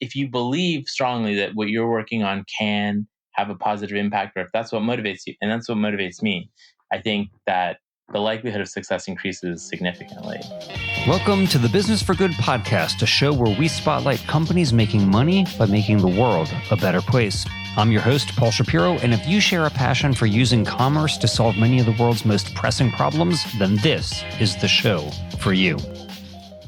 if you believe strongly that what you're working on can have a positive impact, or if that's what motivates you, and that's what motivates me, I think that the likelihood of success increases significantly. Welcome to the Business for Good podcast, a show where we spotlight companies making money by making the world a better place. I'm your host, Paul Shapiro, and if you share a passion for using commerce to solve many of the world's most pressing problems, then this is the show for you.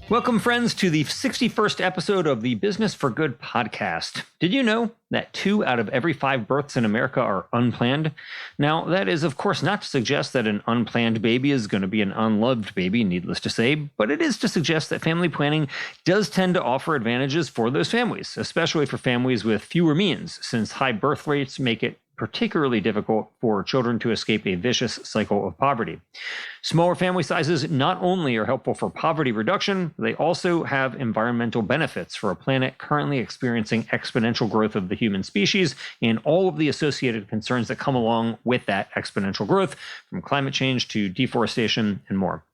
Welcome, friends, to the 61st episode of the Business for Good podcast. Did you know that 2 out of every 5 births in America are unplanned? Now, that is, of course, not to suggest that an unplanned baby is going to be an unloved baby, needless to say, but it is to suggest that family planning does tend to offer advantages for those families, especially for families with fewer means, since high birth rates make it particularly difficult for children to escape a vicious cycle of poverty. Smaller family sizes not only are helpful for poverty reduction, they also have environmental benefits for a planet currently experiencing exponential growth of the human species and all of the associated concerns that come along with that exponential growth, from climate change to deforestation and more.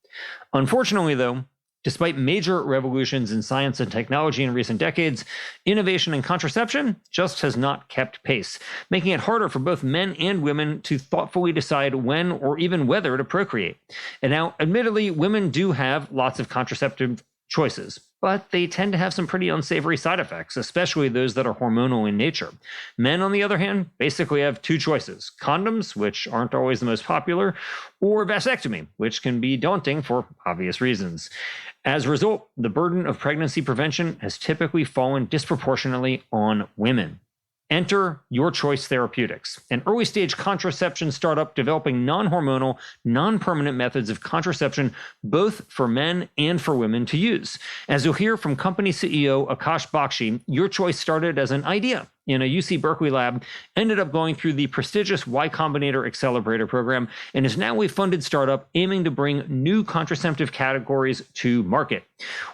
Unfortunately, though, despite major revolutions in science and technology in recent decades, innovation in contraception just has not kept pace, making it harder for both men and women to thoughtfully decide when or even whether to procreate. And now, admittedly, women do have lots of contraceptive choices, but they tend to have some pretty unsavory side effects, especially those that are hormonal in nature. Men, on the other hand, basically have 2 choices: condoms, which aren't always the most popular, or vasectomy, which can be daunting for obvious reasons. As a result, the burden of pregnancy prevention has typically fallen disproportionately on women. Enter Your Choice Therapeutics, an early-stage contraception startup developing non-hormonal, non-permanent methods of contraception both for men and for women to use. As you'll hear from company CEO Akash Bakshi, Your Choice started as an idea in a UC Berkeley lab, ended up going through the prestigious Y Combinator Accelerator program, and is now a funded startup aiming to bring new contraceptive categories to market.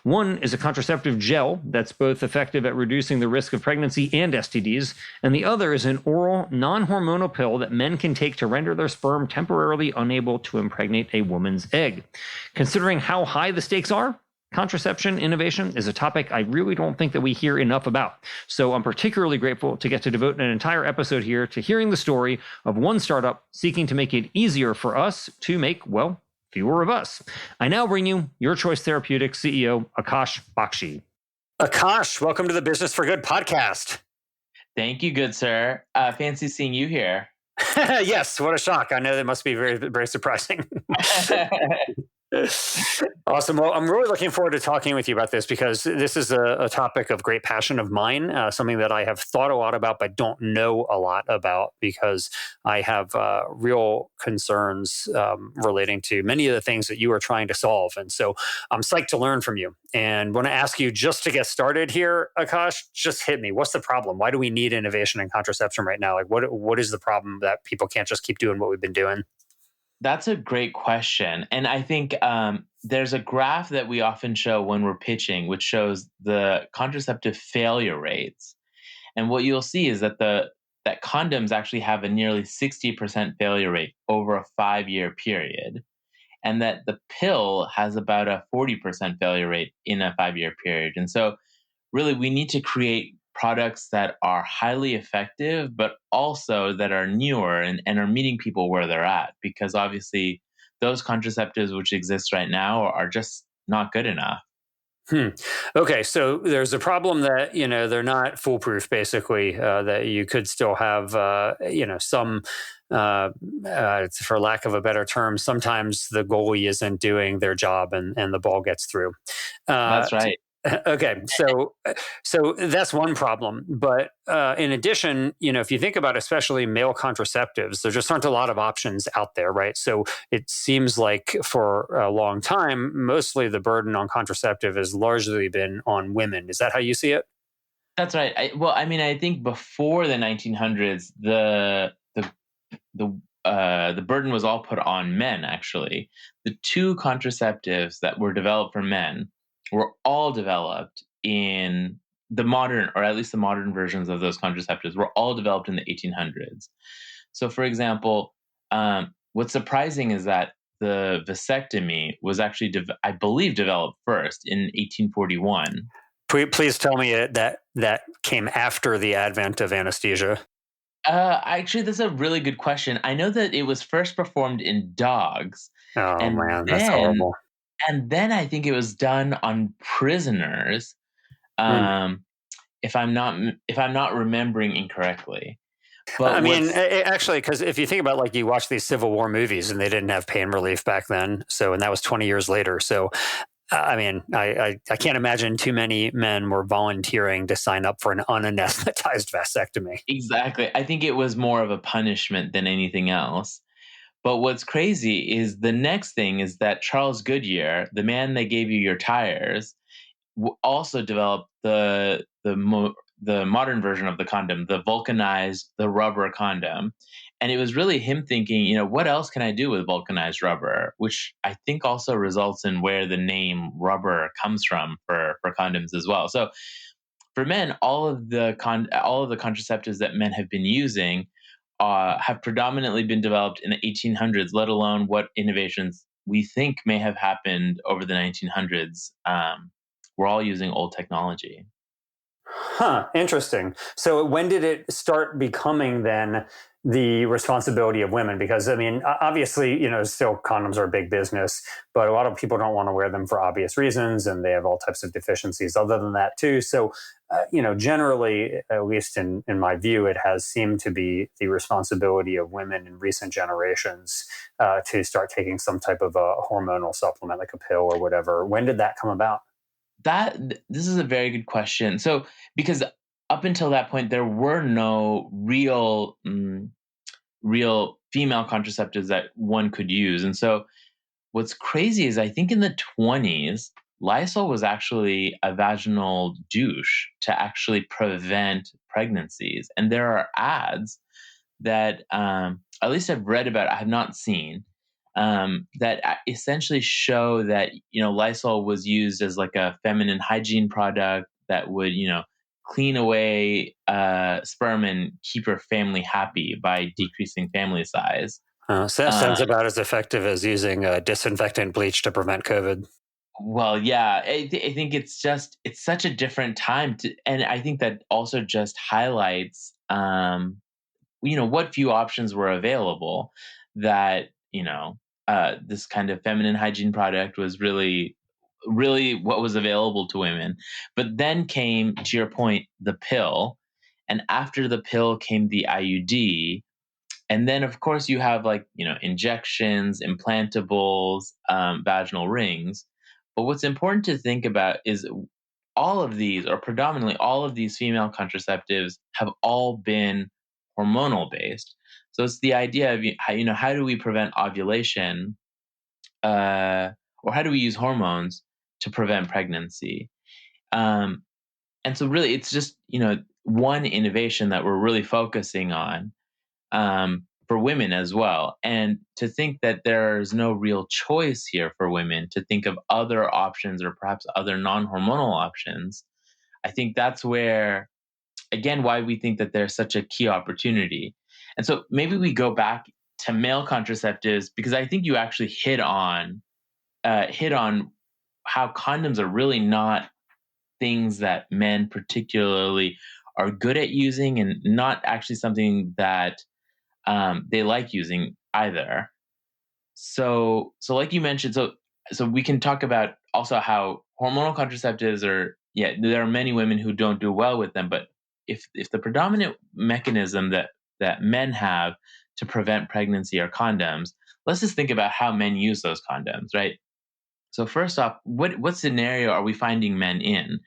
One is a contraceptive gel that's both effective at reducing the risk of pregnancy and STDs, and the other is an oral, non-hormonal pill that men can take to render their sperm temporarily unable to impregnate a woman's egg. Considering how high the stakes are, contraception innovation is a topic I really don't think that we hear enough about. So I'm particularly grateful to get to devote an entire episode here to hearing the story of one startup seeking to make it easier for us to make, well, fewer of us. I now bring you Your Choice Therapeutics CEO, Akash Bakshi. Akash, welcome to the Business for Good podcast. Thank you, good sir. Fancy seeing you here. Yes, what a shock. I know that must be very, very surprising. Awesome. Well, I'm really looking forward to talking with you about this because this is a topic of great passion of mine, something that I have thought a lot about but don't know a lot about because I have real concerns relating to many of the things that you are trying to solve. And so I'm psyched to learn from you. And want to ask you, just to get started here, Akash, just hit me. What's the problem? Why do we need innovation in contraception right now? Like, what is the problem that people can't just keep doing what we've been doing? That's a great question. And I think there's a graph that we often show when we're pitching, which shows the contraceptive failure rates. And what you'll see is that that condoms actually have a nearly 60% failure rate over a 5-year period, and that the pill has about a 40% failure rate in a 5-year period. And so really we need to create products that are highly effective, but also that are newer and are meeting people where they're at, because obviously those contraceptives which exist right now are just not good enough. Okay, so there's a problem that, they're not foolproof, basically, that you could still have, some, for lack of a better term, sometimes the goalie isn't doing their job and the ball gets through. That's right. Okay, so that's one problem. But in addition, if you think about especially male contraceptives, there just aren't a lot of options out there, right? So it seems like for a long time, mostly the burden on contraceptive has largely been on women. Is that how you see it? That's right. I think before the 1900s, the burden was all put on men. Actually, the 2 contraceptives that were developed for men were all developed in the modern, or at least the modern versions of those contraceptives were all developed in the 1800s. So, for example, what's surprising is that the vasectomy was actually, I believe, developed first in 1841. Please tell me that came after the advent of anesthesia. Actually, that's a really good question. I know that it was first performed in dogs, Oh and man, that's then horrible. I think it was done on prisoners. Hmm. Um, if I'm not remembering incorrectly. But I mean, what's actually, because if you think about like you watch these Civil War movies and they didn't have pain relief back then, so and that was 20 years later. So I mean, I can't imagine too many men were volunteering to sign up for an unanesthetized vasectomy. exactly, I think it was more of a punishment than anything else. But what's crazy is the next thing is that Charles Goodyear, the man that gave you your tires, also developed the modern version of the condom, the vulcanized, the rubber condom. And it was really him thinking, what else can I do with vulcanized rubber? Which I think also results in where the name rubber comes from for condoms as well. So for men, all of the contraceptives that men have been using have predominantly been developed in the 1800s, let alone what innovations we think may have happened over the 1900s. We're all using old technology. Huh, interesting. So when did it start becoming then the responsibility of women? Because I mean, obviously, still condoms are a big business, but a lot of people don't want to wear them for obvious reasons and they have all types of deficiencies other than that too. So, generally, at least in my view, it has seemed to be the responsibility of women in recent generations to start taking some type of a hormonal supplement like a pill or whatever. When did that come about? This is a very good question. So, because up until that point, there were no real female contraceptives that one could use, and so what's crazy is I think in the 20s, Lysol was actually a vaginal douche to actually prevent pregnancies, and there are ads that at least I've read about, I have not seen, that essentially show that Lysol was used as like a feminine hygiene product that would clean away sperm and keep her family happy by decreasing family size. Sounds Um, about as effective as using disinfectant bleach to prevent COVID. well, yeah, I think it's such a different time and I think that also just highlights what few options were available, that this kind of feminine hygiene product was really what was available to women. But then came, to your point, the pill, and after the pill came the IUD, and then of course you have like injections, implantables, vaginal rings. But what's important to think about is all of these, or predominantly all of these female contraceptives, have all been hormonal based. So it's the idea of how do we prevent ovulation, uh, or how do we use hormones to prevent pregnancy? Um, and so really, it's just one innovation that we're really focusing on, for women as well. And to think that there's no real choice here for women to think of other options or perhaps other non hormonal options, I think that's where, again, why we think that there's such a key opportunity. And so maybe we go back to male contraceptives, because I think you actually hit on how condoms are really not things that men particularly are good at using, and not actually something that they like using either. So like you mentioned, so we can talk about also how hormonal contraceptives are. Yeah, there are many women who don't do well with them, but if the predominant mechanism that men have to prevent pregnancy are condoms, let's just think about how men use those condoms, right? So first off, what scenario are we finding men in?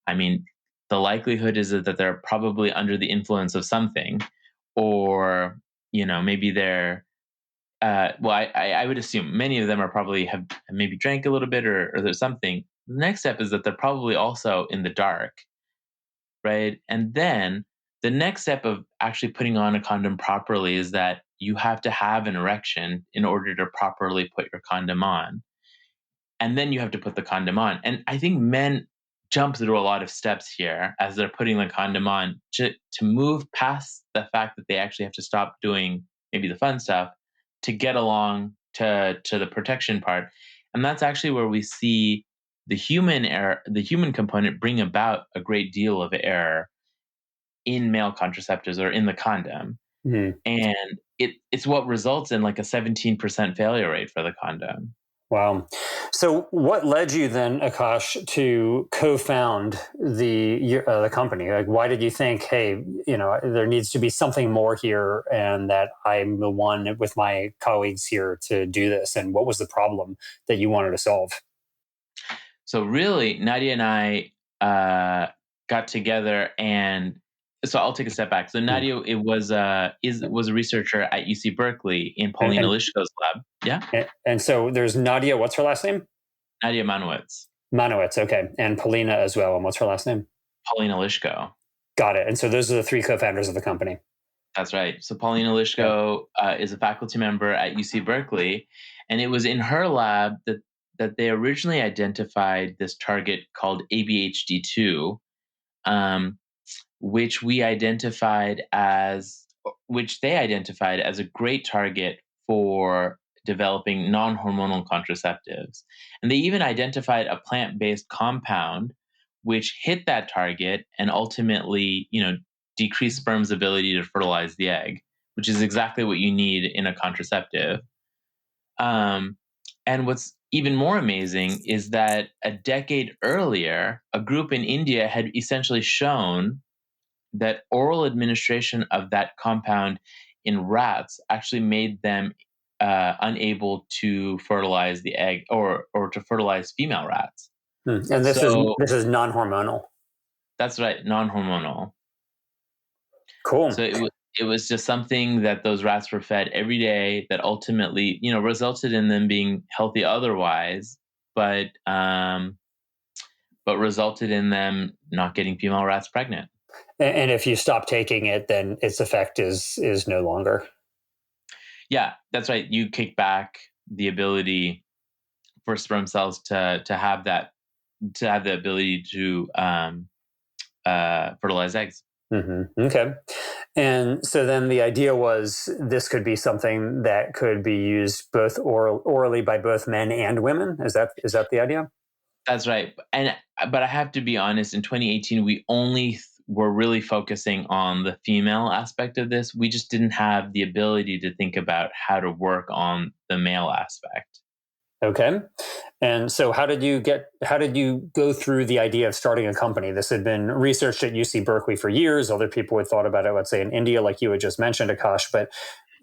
I mean, the likelihood is that they're probably under the influence of something, or maybe they're well, I would assume many of them are probably have maybe drank a little bit, or there's something. The next step is that they're probably also in the dark, right? And then the next step of actually putting on a condom properly is that you have to have an erection in order to properly put your condom on. And then you have to put the condom on. And I think men jump through a lot of steps here as they're putting the condom on, to move past the fact that they actually have to stop doing maybe the fun stuff to get along to the protection part. And that's actually where we see the human error, the human component, bring about a great deal of error in male contraceptives or in the condom. Mhm. And it's what results in like a 17% failure rate for the condom. Wow. So, what led you then, Akash, to co-found the company? Like, why did you think, hey, there needs to be something more here, and that I'm the one with my colleagues here to do this? And what was the problem that you wanted to solve? So really, Nadia and I got together, and so I'll take a step back. So Hmm. Nadia, was a researcher at UC Berkeley in And, Paulina and Lishko's lab. Yeah, and so there's Nadia. What's her last name? Nadia Manowitz, Manowitz. Okay, and Polina as well. And what's her last name? Paulina Lishko. Got it. And so those are the three co-founders of the company. That's right. So Paulina Yeah. Lishko is a faculty member at UC Berkeley, and it was in her lab that they originally identified this target called ABHD2, um, which they identified as a great target for developing non-hormonal contraceptives. And they even identified a plant-based compound which hit that target and ultimately, decreased sperm's ability to fertilize the egg, which is exactly what you need in a contraceptive. Um, and what's even more amazing is that a decade earlier, a group in India had essentially shown that oral administration of that compound in rats actually made them unable to fertilize the egg or to fertilize female rats. And this is So this is non-hormonal. that's right, non-hormonal. Cool. So it was just something that those rats were fed every day that ultimately, resulted in them being healthy otherwise, but resulted in them not getting female rats pregnant. And if you stop taking it, then its effect is no longer. Yeah, that's right. You kick back the ability for sperm cells to have the ability to fertilize eggs. Okay. And so then the idea was this could be something that could be used both orally by both men and women. Is that the idea? That's right. But I have to be honest. In 2018, we only were really focusing on the female aspect of this. We just didn't have the ability to think about how to work on the male aspect. Okay. And so how did you go through the idea of starting a company? This had been researched at UC Berkeley for years. Other people had thought about it, let's say in India, like you had just mentioned, Akash. But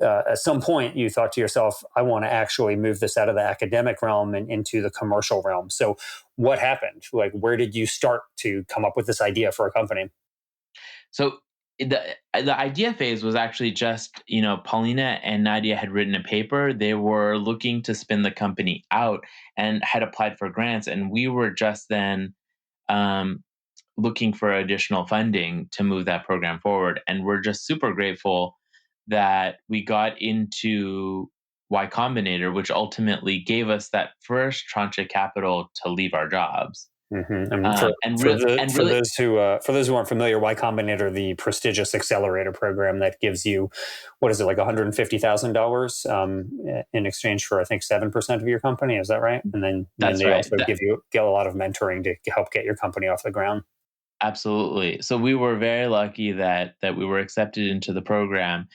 at some point, you thought to yourself, I want to actually move this out of the academic realm and into the commercial realm. So what happened? Like, where did you start to come up with this idea for a company? So the idea phase was actually just, Paulina and Nadia had written a paper. They were looking to spin the company out and had applied for grants, and we were just then um, looking for additional funding to move that program forward. And we're just super grateful that we got into Y Combinator, which ultimately gave us that first tranche of capital to leave our jobs. And And for really, those who aren't familiar, Y Combinator, the prestigious accelerator program that gives you, what is it, like $150,000 in exchange for, I think, 7% of your company. Is that right? And then that's they right. also get a lot of mentoring to help get your company off the ground. Absolutely. So we were very lucky that we were accepted into the program,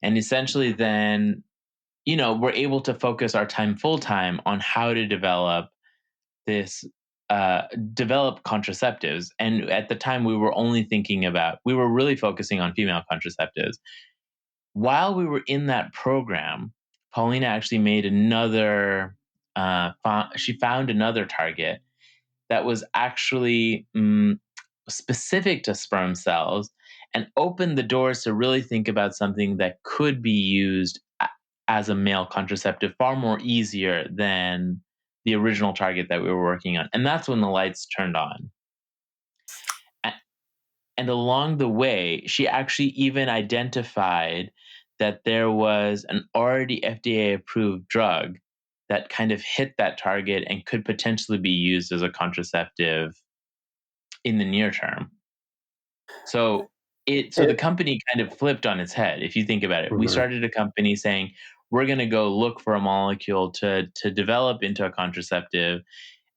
and essentially then, we're able to focus our time full time on how to this develop contraceptives. And at the time, we were really focusing on female contraceptives. While we were in that program, Paulina actually made she found another target that was actually specific to sperm cells and opened the doors to really think about something that could be used as a male contraceptive far more easier than the original target that we were working on. And that's when the lights turned on. And along the way, she actually even identified that there was an already FDA approved drug that kind of hit that target and could potentially be used as a contraceptive in the near term. So the It, company kind of flipped on its head. If you think about it, we mhm. started a company saying we're going to go look for a molecule to develop into a contraceptive,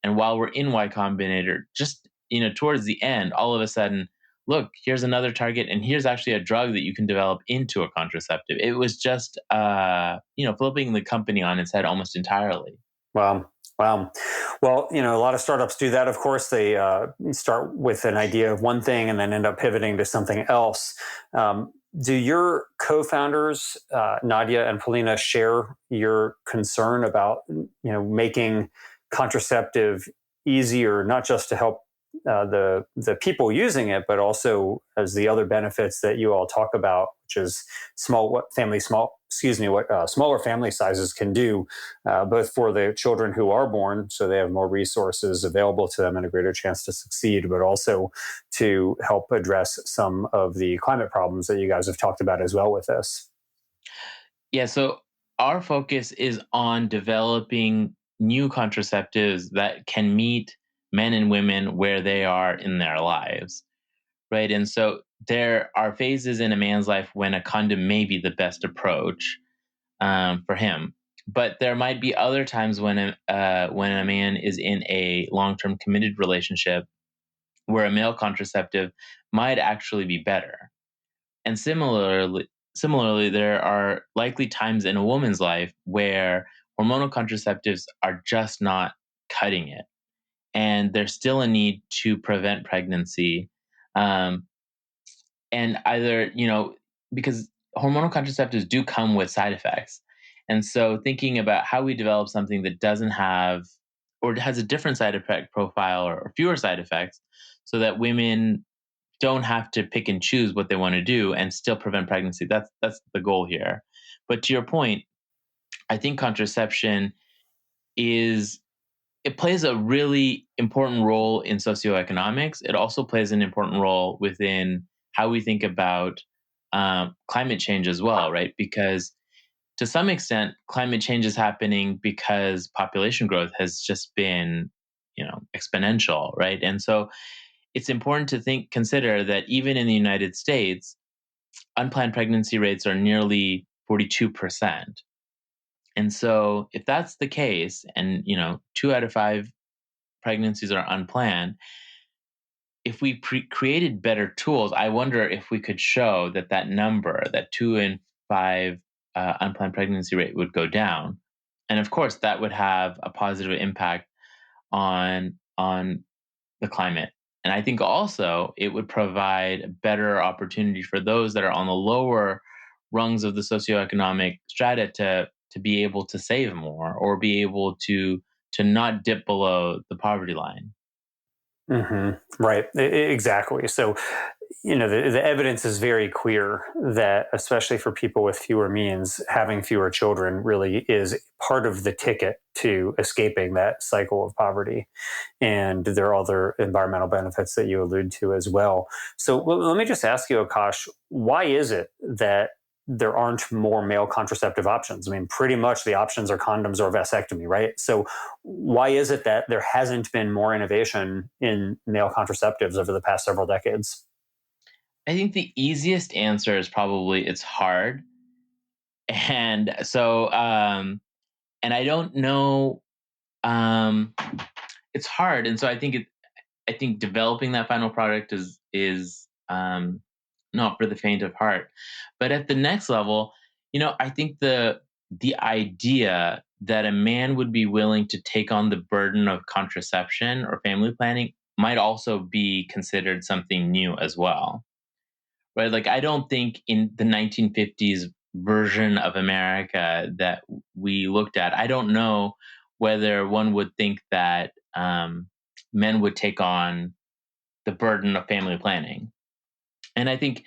And while we're in Y Combinator, just towards the end, all of a sudden, look, here's another target, and here's actually a drug that you can develop into a contraceptive. It was just flipping the company on its head almost entirely. Wow. Wow. Well, a lot of startups do that. Of course, they start with an idea of one thing and then end up pivoting to something else. Do your co-founders, Nadia and Polina, share your concern about, making contraceptive easier, not just to help the people using it, but also as the other benefits that you all talk about, which is smaller family sizes can do, both for the children who are born, so they have more resources available to them and a greater chance to succeed, but also to help address some of the climate problems that you guys have talked about as well with this. Yeah, so our focus is on developing new contraceptives that can meet men and women where they are in their lives, right? And so there are phases in a man's life when a condom may be the best approach for him, but there might be other times when a man is in a long-term committed relationship where a male contraceptive might actually be better. And similarly, there are likely times in a woman's life where hormonal contraceptives are just not cutting it, and there's still a need to prevent pregnancy. Um, and either, because hormonal contraceptives do come with side effects. And so thinking about how we develop something that doesn't have or has a different side effect profile or fewer side effects so that women don't have to pick and choose what they want to do and still prevent pregnancy. That's the goal here. But to your point, I think contraception it plays a really important role in socioeconomics. It also plays an important role within how we think about climate change as well, right? Because to some extent, climate change is happening because population growth has just been, exponential, right? And so it's important to consider that even in the United States, unplanned pregnancy rates are nearly 42%. And so if that's the case, and 2 out of 5 pregnancies are unplanned, if we created better tools, I wonder if we could show that number, that 2 in 5 unplanned pregnancy rate would go down. And of course, that would have a positive impact on the climate. And I think also it would provide better opportunity for those that are on the lower rungs of the socioeconomic strata to be able to save more or be able to not dip below the poverty line. Right. Exactly. So, the evidence is very clear that, especially for people with fewer means, having fewer children really is part of the ticket to escaping that cycle of poverty. And there are other environmental benefits that you allude to as well. So, let me just ask you, Akash, why is it that there aren't more male contraceptive options? I mean, pretty much the options are condoms or vasectomy, right? So why is it that there hasn't been more innovation in male contraceptives over the past several decades? I think the easiest answer is probably it's hard. And so, and I don't know, um, it's hard. And so I think developing that final product is not for the faint of heart. But at the next level, I think the idea that a man would be willing to take on the burden of contraception or family planning might also be considered something new as well. Right? Like I don't think in the 1950s version of America that we looked at, I don't know whether one would think that men would take on the burden of family planning. And I think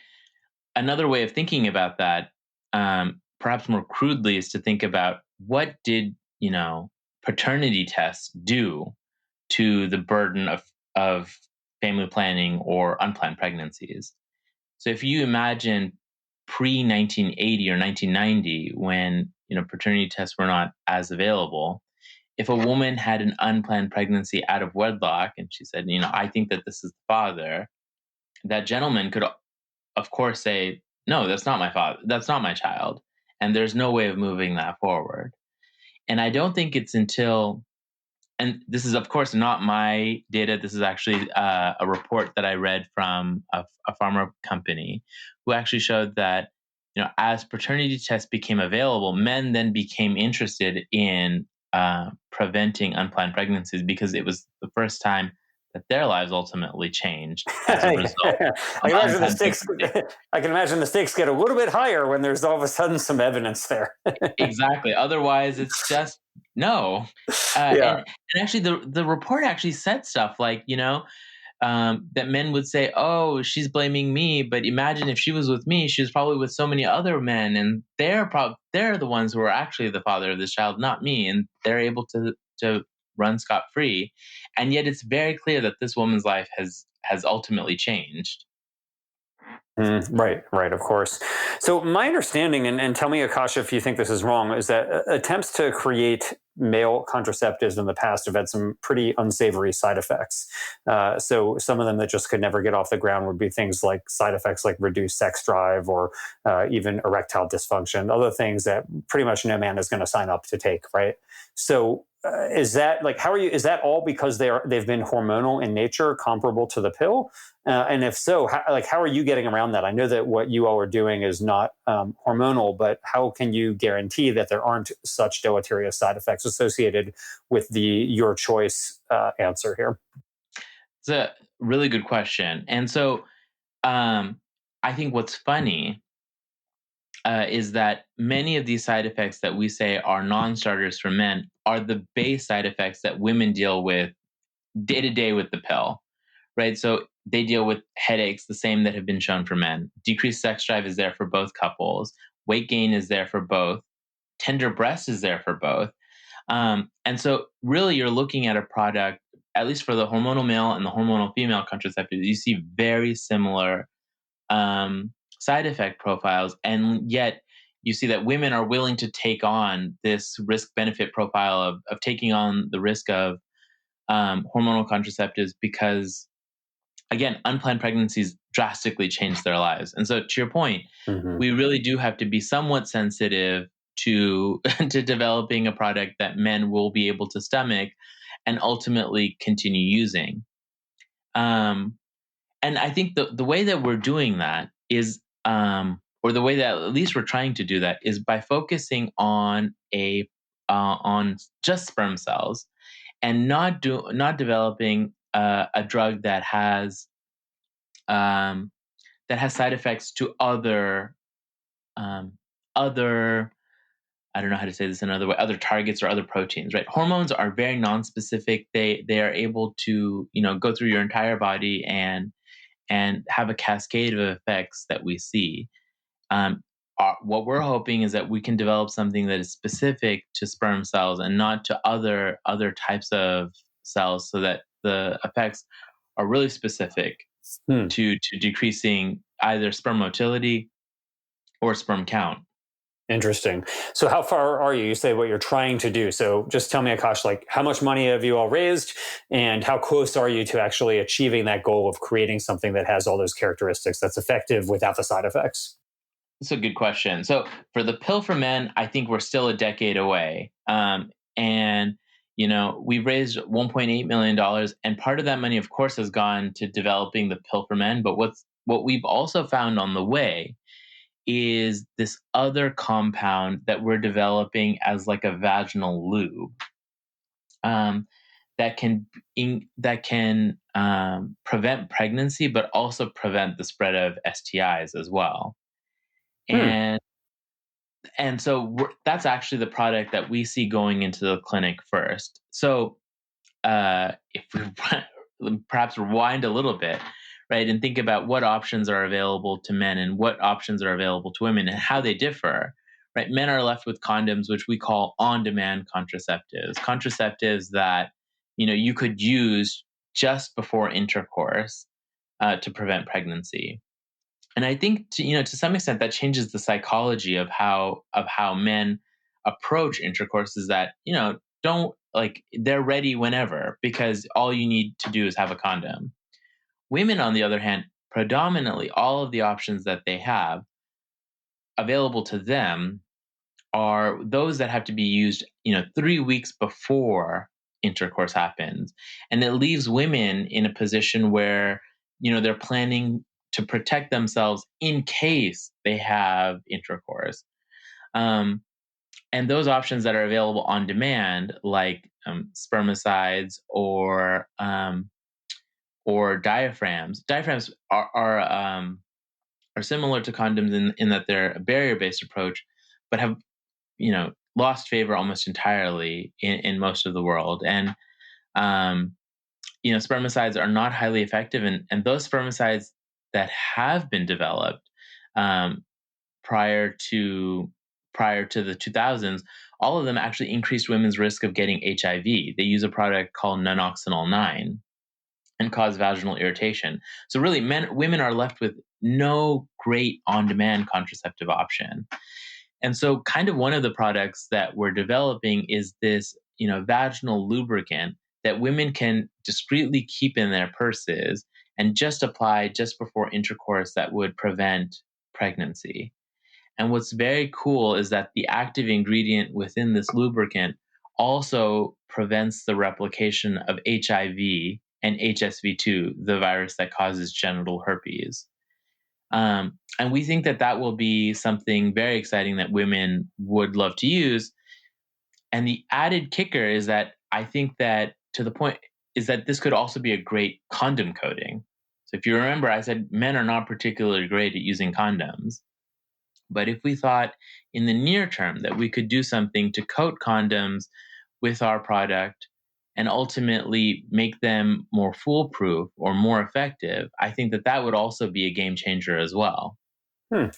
another way of thinking about that, perhaps more crudely, is to think about what did paternity tests do to the burden of family planning or unplanned pregnancies. So if you imagine pre 1980 or 1990, when paternity tests were not as available, if a woman had an unplanned pregnancy out of wedlock and she said, I think that this is the father, that gentleman could of course say, no, that's not my father, that's not my child, and there's no way of moving that forward. And I don't think it's until and this is of course not my data. This is actually a report that I read from a pharma company who actually showed that, as paternity tests became available, men then became interested in preventing unplanned pregnancies because it was the first time that their lives ultimately changed as a result I of can imagine the unplanned stakes. pregnancy. I can imagine the stakes get a little bit higher when there's all of a sudden some evidence there. Exactly. Otherwise, it's just no. And Yeah. actually, the report actually said stuff like, that men would say, "Oh, she's blaming me," but imagine if she was with me, she was probably with so many other men, and they're the ones who are actually the father of this child, not me, and they're able to run scot free. And yet, it's very clear that this woman's life has ultimately changed. Right, right, of course. So my understanding, and tell me, Akash, if you think this is wrong, is that attempts to create male contraceptives in the past have had some pretty unsavory side effects. So some of them that just could never get off the ground would be things like side effects like reduced sex drive or even erectile dysfunction, other things that pretty much no man is going to sign up to take, right? So is that like, how are you, is that all because they've been hormonal in nature, comparable to the pill? And if so, how are you getting around that? I know that what you all are doing is not hormonal, but how can you guarantee that there aren't such deleterious side effects associated with the your choice answer here? It's a really good question. And so, I think what's funny is that many of these side effects that we say are non-starters for men are the base side effects that women deal with day to day with the pill, right? So they deal with headaches, the same that have been shown for men. Decreased sex drive is there for both couples. Weight gain is there for both. Tender breast is there for both. And so, really, you're looking at a product, at least for the hormonal male and the hormonal female contraceptives, you see very similar side effect profiles. And yet, you see that women are willing to take on this risk benefit profile of taking on the risk of hormonal contraceptives because, again, unplanned pregnancies drastically change their lives. And so, to your point, Hmm. we really do have to be somewhat sensitive to to developing a product that men will be able to stomach and ultimately continue using. Um, and I think the way that we're doing that is, or the way that at least we're trying to do that is by focusing on just sperm cells and not developing a drug um, that has side effects to um, other, I don't know how to say this in another way, other targets or other proteins, right? Hormones are very non-specific. They are able to, go through your entire body and have a cascade of effects that we see. Um, what we're hoping is that we can develop something that is specific to sperm cells and not to other types of cells, so that the effects are really specific Hmm. to decreasing either sperm motility or sperm count. Interesting. So how far are you? You say what you're trying to do. So just tell me, Akash, like how much money have you all raised and how close are you to actually achieving that goal of creating something that has all those characteristics that's effective without the side effects? That's a good question. So for the pill for men, I think we're still a decade away. And we've raised $1.8 million, and part of that money, of course, has gone to developing the pill for men. But what we've also found on the way is this other compound that we're developing as like a vaginal lube, um, that can prevent pregnancy, but also prevent the spread of STIs as well. Hmm. And so that's actually the product that we see going into the clinic first. So if we perhaps rewind a little bit, right, and think about what options are available to men and what options are available to women and how they differ, right? Men are left with condoms, which we call on-demand contraceptives that you could use just before intercourse to prevent pregnancy. And I think to some extent that changes the psychology of how men approach intercourse, is that don't, like, they're ready whenever because all you need to do is have a condom. Women, on the other hand, predominantly all of the options that they have available to them are those that have to be used 3 weeks before intercourse happens. And it leaves women in a position where, they're planning to protect themselves in case they have intercourse. And those options that are available on demand, like spermicides or diaphragms. Diaphragms are similar to condoms in that they're a barrier-based approach, but have lost favor almost entirely in most of the world. And spermicides are not highly effective, and those spermicides that have been developed um, prior to the 2000s, all of them actually increased women's risk of getting HIV. They use a product called nonoxynol 9 and cause vaginal irritation. So really, women are left with no great on-demand contraceptive option. And so kind of one of the products that we're developing is this, vaginal lubricant that women can discreetly keep in their purses and just apply just before intercourse that would prevent pregnancy. And what's very cool is that the active ingredient within this lubricant also prevents the replication of HIV and HSV2, the virus that causes genital herpes. And we think that that will be something very exciting that women would love to use. And the added kicker is that I think that to the point is that this could also be a great condom coating. So if you remember, I said men are not particularly great at using condoms. But if we thought in the near term that we could do something to coat condoms with our product and ultimately make them more foolproof or more effective, I think that that would also be a game changer as well.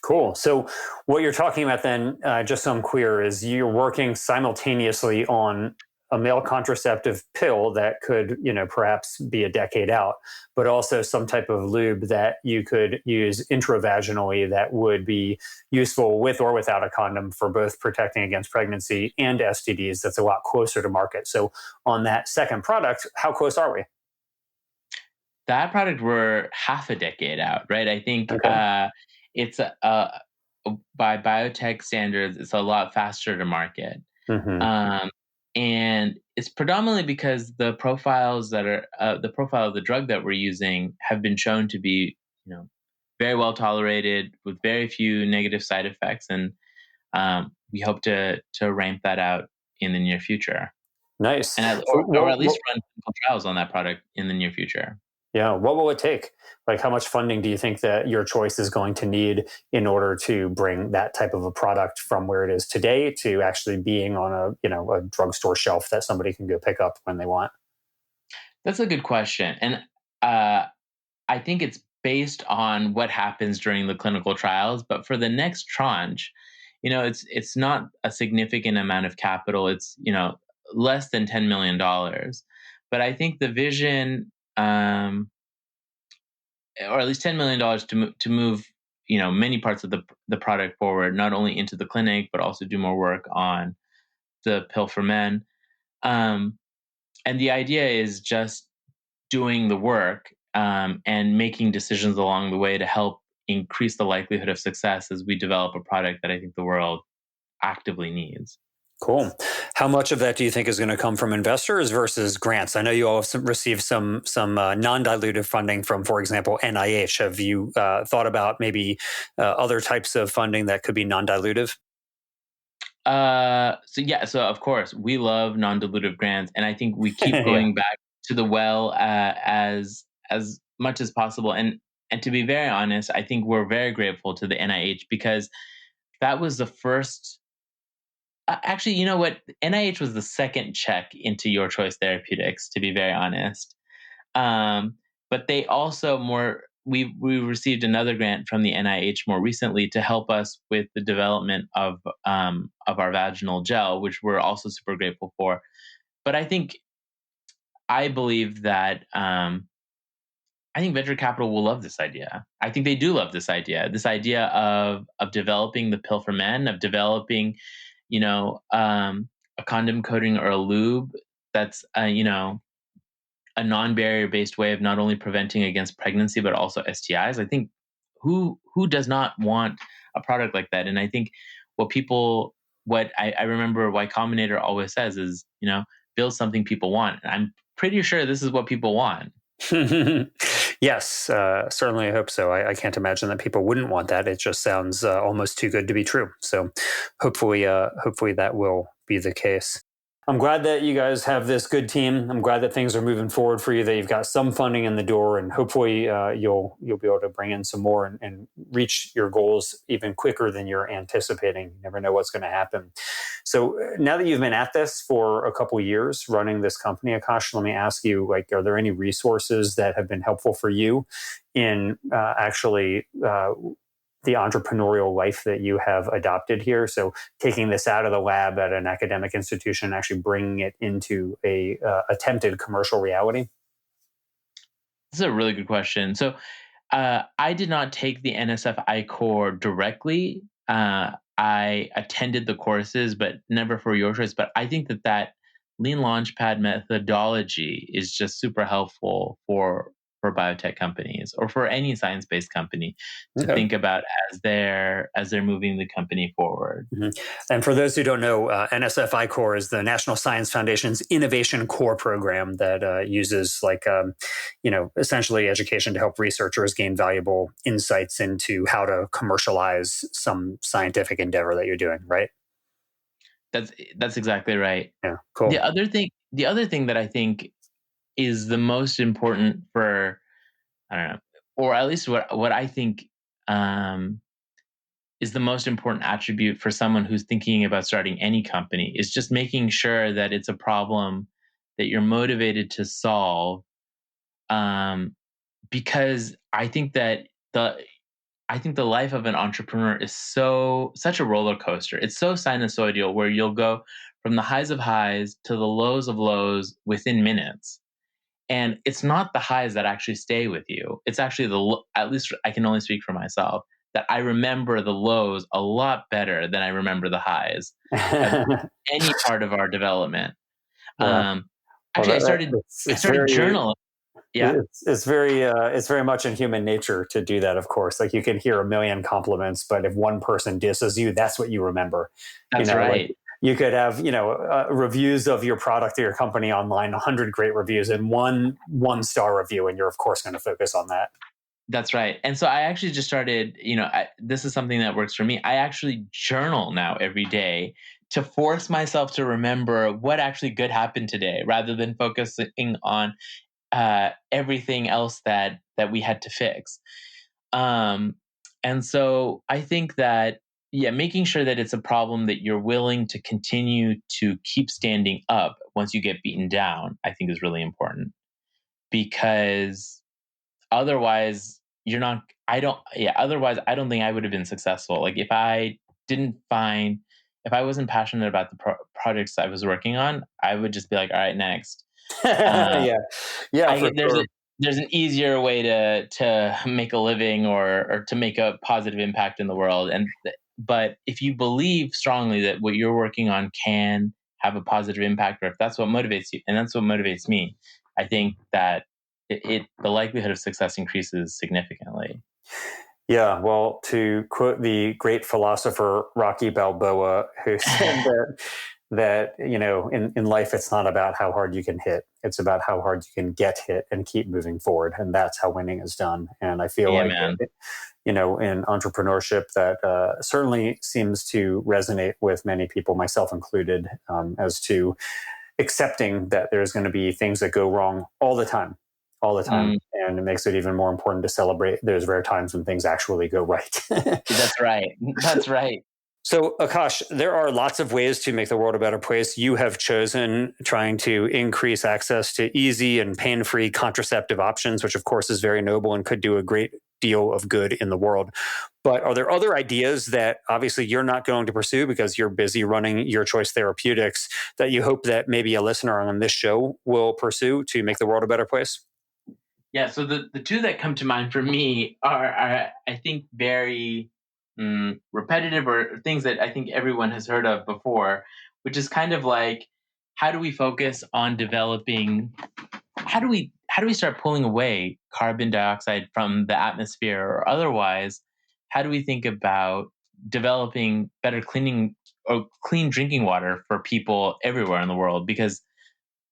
Cool. So what you're talking about then, just so I'm clear, is you're working simultaneously on a male contraceptive pill that could, perhaps be a decade out, but also some type of lube that you could use intravaginally that would be useful with or without a condom for both protecting against pregnancy and STDs. That's a lot closer to market. So on that second product, how close are we? That product, we're half a decade out, right? I think Okay. it's by biotech standards, it's a lot faster to market. Mm-hmm. Um, and it's predominantly because the profiles that are the profile of the drug that we're using have been shown to be, very well tolerated with very few negative side effects, and we hope to ramp that out in the near future, Nice. and So or at least run clinical trials on that product in the near future. yeah, what will it take? Like, how much funding do you think that your choice is going to need in order to bring that type of a product from where it is today to actually being on a drugstore shelf that somebody can go pick up when they want? That's a good question, and uh, I think it's based on what happens during the clinical trials. But for the next tranche, it's not a significant amount of capital. It's less than $10 million. But I think the vision, or at least $10 million to move many parts of the product forward, not only into the clinic but also do more work on the pill for men. Um, and the idea is just doing the work and making decisions along the way to help increase the likelihood of success as we develop a product that I think the world actively needs. Cool. How much of that do you think is going to come from investors versus grants? I know you all have received some non-dilutive funding from, for example, NIH. Have you thought about maybe other types of funding that could be non-dilutive? So of course we love non-dilutive grants, and I think we keep Yeah. going back to the well as much as possible. And to be very honest, I think we're very grateful to the NIH because that was the first. Actually, you know what? NIH was the second check into Your Choice Therapeutics. To be very honest, but they also we received another grant from the NIH more recently to help us with the development of our vaginal gel, which we're also super grateful for. But I believe that I think venture capital will love this idea. I think they do love this idea. This idea of developing the pill for men, of developing, a condom coating or a lube that's a non-barrier based way of not only preventing against pregnancy but also STIs. I think who does not want a product like that? And I think what I remember Y Combinator always says is, build something people want. And I'm pretty sure this is what people want. Yes, certainly I hope so. I can't imagine that people wouldn't want that. It just sounds almost too good to be true. So hopefully that will be the case. I'm glad that you guys have this good team. I'm glad that things are moving forward for you, that you've got some funding in the door, and hopefully you'll be able to bring in some more and reach your goals even quicker than you're anticipating. You never know what's going to happen. So now that you've been at this for a couple of years running this company, Akash, let me ask you, like, are there any resources that have been helpful for you in actually the entrepreneurial life that you have adopted here? So taking this out of the lab at an academic institution, and actually bringing it into a attempted commercial reality? This is a really good question. So I did not take the NSF core directly. I attended the courses, but never for your choice. But I think that lean launchpad methodology is just super helpful for biotech companies or for any science-based company to Okay. think about as they're moving the company forward. Mhm. And for those who don't know, NSF Core is the National Science Foundation's Innovation Core program that uses, like, essentially education to help researchers gain valuable insights into how to commercialize some scientific endeavor that you're doing, right? That's exactly right. Yeah, cool. The other thing that I think is the most important for, I don't know, or at least what I think um, is the most important attribute for someone who's thinking about starting any company is just making sure that it's a problem that you're motivated to solve. Um, because I think the life of an entrepreneur is such a roller coaster. It's so sinusoidal where you'll go from the highs of highs to the lows of lows within minutes. And it's not the highs that actually stay with you. It's actually at least I can only speak for myself, that I remember the lows a lot better than I remember the highs of any part of our development. Yeah. Um, Well, actually, I it's started very journaling. Yeah, it's very much in human nature to do that. Of course, like, you can hear a million compliments, but if one person disses you, that's what you remember. that's Like, right. you could have reviews of your product or your company online, 100 great reviews, and one star review, and you're of course going to focus on that. That's right. And so I actually just started, this is something that works for me. I actually journal now every day to force myself to remember what actually good happened today rather than focusing on everything else that we had to fix. Um, and so I think that, yeah, making sure that it's a problem that you're willing to continue to keep standing up once you get beaten down, I think is really important because otherwise you're not, I don't, yeah, otherwise I don't think I would have been successful. Like didn't find, if I wasn't passionate about the projects I was working on, I would just be like, all right, next. Uh, Yeah, yeah, for there's sure. there's an easier way to make a living or to make a positive impact in the world. But if you believe strongly that what you're working on can have a positive impact, or if that's what motivates you, and that's what motivates me, I think that the likelihood of success increases significantly. Yeah, well, to quote the great philosopher Rocky Balboa, who said that in life it's not about how hard you can hit, it's about how hard you can get hit and keep moving forward, and that's how winning is done. And I feel Yeah, like man. in entrepreneurship that certainly seems to resonate with many people, myself included, as to accepting that there's going to be things that go wrong all the time. Mm, And it makes it even more important to celebrate those rare times when things actually go right. that's right. That's right. So, Akash, there are lots of ways to make the world a better place. You have chosen trying to increase access to easy and pain free contraceptive options, which, of course, is very noble and could do a great deal of good in the world. But are there other ideas that obviously you're not going to pursue because you're busy running Your Choice Therapeutics that you hope that maybe a listener on this show will pursue to make the world a better place? Yeah. So the two that come to mind for me are I think very repetitive or things that I think everyone has heard of before, which is kind of like, how do we focus on developing? How do we start pulling away carbon dioxide from the atmosphere, or otherwise, how do we think about developing better cleaning or clean drinking water for people everywhere in the world? Because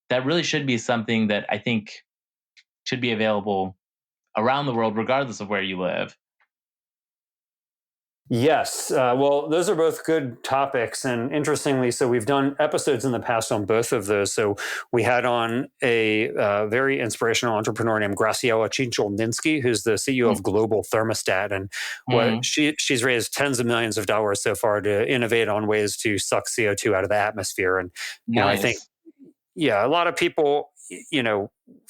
that really should be something that I think should be available around the world, regardless of where you live. Yes. Well, those are both good topics. And interestingly, so we've done episodes in the past on both of those. So we had on a very inspirational entrepreneur named Graciela Cincholninsky, who's the CEO of Global Thermostat. And what she's raised tens of millions of dollars so far to innovate on ways to suck CO2 out of the atmosphere. And, I think, a lot of people,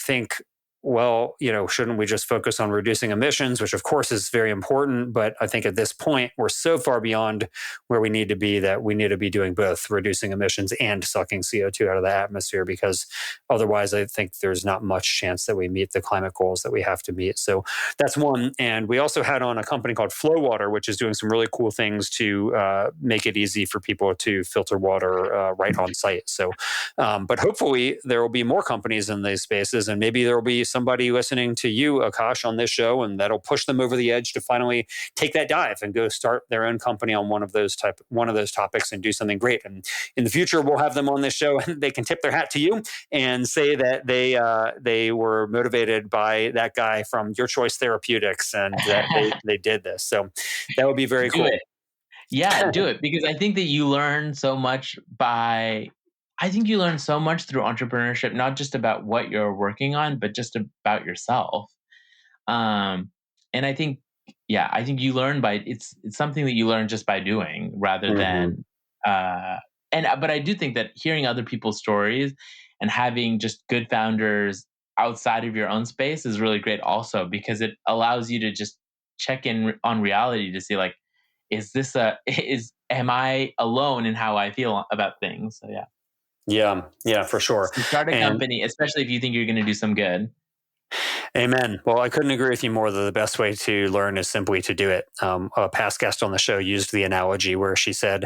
think, well, shouldn't we just focus on reducing emissions, which of course is very important. But I think at this point, we're so far beyond where we need to be that we need to be doing both reducing emissions and sucking CO2 out of the atmosphere, because otherwise I think there's not much chance that we meet the climate goals that we have to meet. So that's one. And we also had on a company called Flow Water, which is doing some really cool things to make it easy for people to filter water right on site. So, but hopefully there will be more companies in these spaces, and maybe there will be somebody listening to you, Akash, on this show, and that'll push them over the edge to finally take that dive and go start their own company on one of those topics and do something great. And in the future, we'll have them on this show, and they can tip their hat to you and say that they were motivated by that guy from Your Choice Therapeutics, and that they did this. So that would be very cool. Yeah, do it, because I think that you learn so much through entrepreneurship, not just about what you're working on, but just about yourself. And I think you learn it's something that you learn just by doing rather than, but I do think that hearing other people's stories and having just good founders outside of your own space is really great also, because it allows you to just check in on reality to see, like, am I alone in how I feel about things? So yeah. Yeah, for sure. So start a company, especially if you think you're going to do some good. Amen. Well, I couldn't agree with you more that the best way to learn is simply to do it. A past guest on the show used the analogy where she said,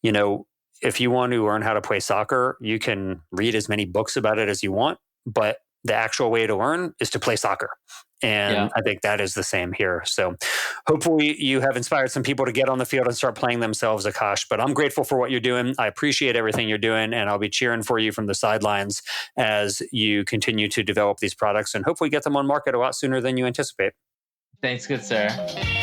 if you want to learn how to play soccer, you can read as many books about it as you want, but the actual way to learn is to play soccer. And I think that is the same here. So hopefully you have inspired some people to get on the field and start playing themselves, Akash. But I'm grateful for what you're doing. I appreciate everything you're doing, and I'll be cheering for you from the sidelines as you continue to develop these products and hopefully get them on market a lot sooner than you anticipate. Thanks, good sir.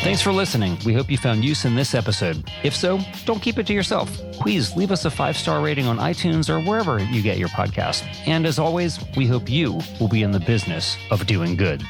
Thanks for listening. We hope you found use in this episode. If so, don't keep it to yourself. Please leave us a 5-star rating on iTunes or wherever you get your podcast. And as always, we hope you will be in the business of doing good.